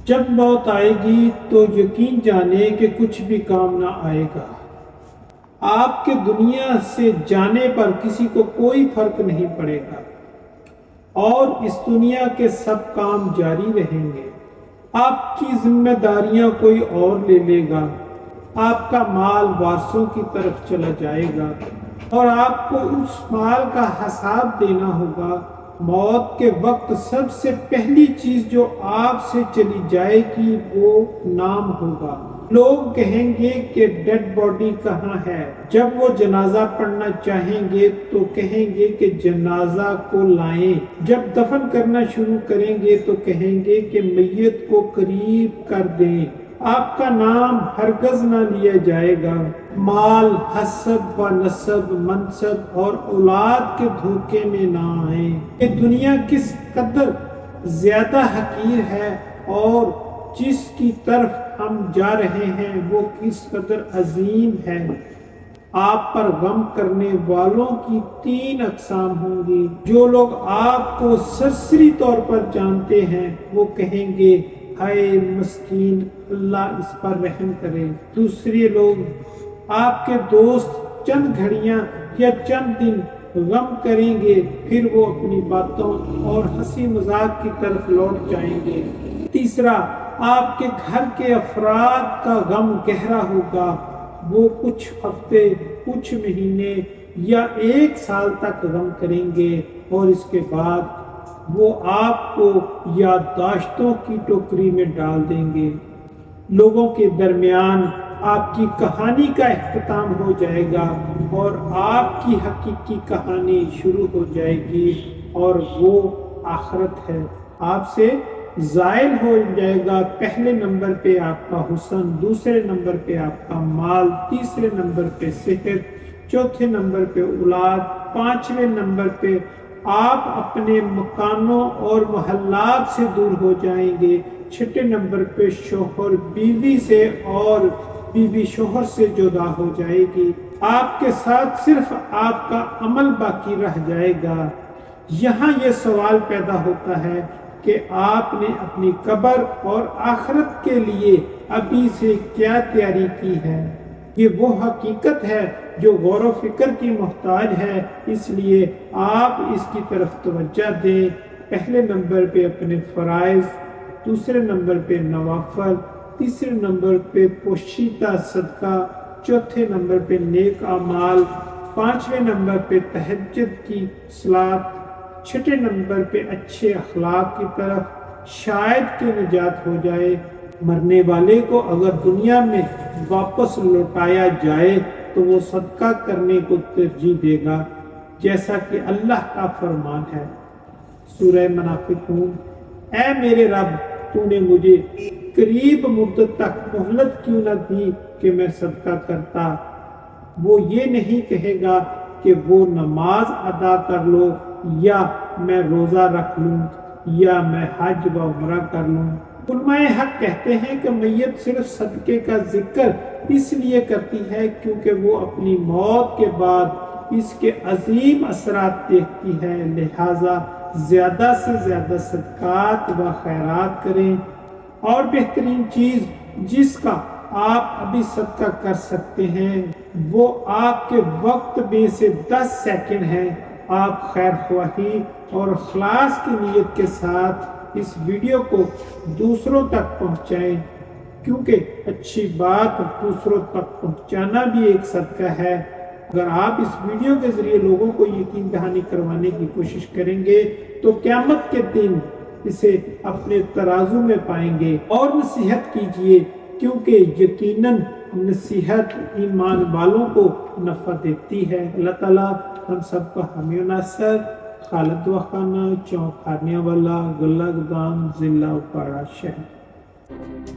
جب موت آئے گی تو یقین جانے کہ کچھ بھی کام نہ آئے گا۔ آپ کے دنیا سے جانے پر کسی کو کوئی فرق نہیں پڑے گا اور اس دنیا کے سب کام جاری رہیں گے۔ آپ کی ذمہ داریاں کوئی اور لے لے گا، آپ کا مال وارثوں کی طرف چلا جائے گا اور آپ کو اس مال کا حساب دینا ہوگا۔ موت کے وقت سب سے پہلی چیز جو آپ سے چلی جائے گی وہ نام ہوگا۔ لوگ کہیں گے کہ ڈیڈ باڈی کہاں ہے؟ جب وہ جنازہ پڑھنا چاہیں گے تو کہیں گے کہ جنازہ کو لائیں۔ جب دفن کرنا شروع کریں گے تو کہیں گے کہ میت کو قریب کر دیں۔ آپ کا نام ہرگز نہ لیا جائے گا۔ مال، حسب و نسب، منصب اور اولاد کے دھوکے میں نہ آئیں۔ یہ دنیا کس قدر زیادہ حقیر ہے اور جس کی طرف ہم جا رہے ہیں وہ کس قدر عظیم ہے۔ آپ پر غم کرنے والوں کی 3 اقسام ہوں گی۔ جو لوگ آپ کو سرسری طور پر جانتے ہیں وہ کہیں گے ہائے مسکین، اللہ اس پر رحم کرے۔ دوسرے لوگ آپ کے دوست چند گھڑیاں یا چند دن غم کریں گے، پھر وہ اپنی باتوں اور ہنسی مذاق کی طرف لوٹ جائیں گے۔ تیسرا، آپ کے گھر کے افراد کا غم گہرا ہوگا۔ وہ کچھ ہفتے، کچھ مہینے یا 1 سال تک غم کریں گے اور اس کے بعد وہ آپ کو یادداشتوں کی ٹوکری میں ڈال دیں گے۔ لوگوں کے درمیان آپ کی کہانی کا اختتام ہو جائے گا اور آپ کی حقیقی کہانی شروع ہو جائے گی اور وہ آخرت ہے۔ آپ سے زائل ہو جائے گا۔ پہلے نمبر پہ آپ کا حسن، دوسرے نمبر پہ آپ کا مال، تیسرے نمبر پہ صحت، چوتھے نمبر پہ اولاد، 5ویں نمبر پہ آپ اپنے مکانوں اور محلات سے دور ہو جائیں گے، 6 نمبر پہ شوہر بیوی سے اور بیوی شوہر سے جدا ہو جائے گی۔ آپ کے ساتھ صرف آپ کا عمل باقی رہ جائے گا۔ یہاں یہ سوال پیدا ہوتا ہے کہ آپ نے اپنی قبر اور آخرت کے لیے ابھی سے کیا تیاری کی ہے؟ یہ وہ حقیقت ہے جو غور و فکر کی محتاج ہے، اس لیے آپ اس کی طرف توجہ دیں۔ پہلے نمبر پہ اپنے فرائض، دوسرے نمبر پہ نوافل، تیسرے نمبر پہ پوشیدہ صدقہ، چوتھے نمبر پہ نیک اعمال، 5ویں نمبر پہ تہجد کی صلاۃ، 6 نمبر پہ اچھے اخلاق کی طرف۔ شاید کہ نجات ہو جائے۔ مرنے والے کو اگر دنیا میں واپس لوٹایا جائے تو وہ صدقہ کرنے کو ترجیح دے گا، جیسا کہ اللہ کا فرمان ہے۔ سورہ منافقون۔ اے میرے رب، تو نے مجھے قریب مدت تک مہلت کیوں نہ دی کہ میں صدقہ کرتا؟ وہ یہ نہیں کہے گا کہ وہ نماز ادا کر لو یا میں روزہ رکھ لوں یا میں حج و عمرہ کر لوں۔ علماء حق کہتے ہیں کہ میت صرف صدقے کا ذکر اس لیے کرتی ہے کیونکہ وہ اپنی موت کے بعد اس کے عظیم اثرات دیکھتی ہے، لہٰذا زیادہ سے زیادہ صدقات و خیرات کریں۔ اور بہترین چیز جس کا آپ ابھی صدقہ کر سکتے ہیں وہ آپ کے وقت میں سے 10 سیکنڈ ہے۔ آپ خیر خواہی اور اخلاص کی نیت کے ساتھ اس ویڈیو کو دوسروں تک پہنچائیں، کیونکہ اچھی بات دوسروں تک پہنچانا بھی ایک صدقہ ہے۔ اگر آپ اس ویڈیو کے ذریعے لوگوں کو یقین دہانی کروانے کی کوشش کریں گے تو قیامت کے دن اسے اپنے ترازو میں پائیں گے۔ اور نصیحت کیجئے، کیونکہ یقیناً نصیحت ایمان والوں کو نفع دیتی ہے۔ اللہ تعالیٰ ہم سب کو حامی و ناصر۔ خالد وخانہ، چوک خانیہ والا، گلہ گودام، ضلع اپارہ شہر۔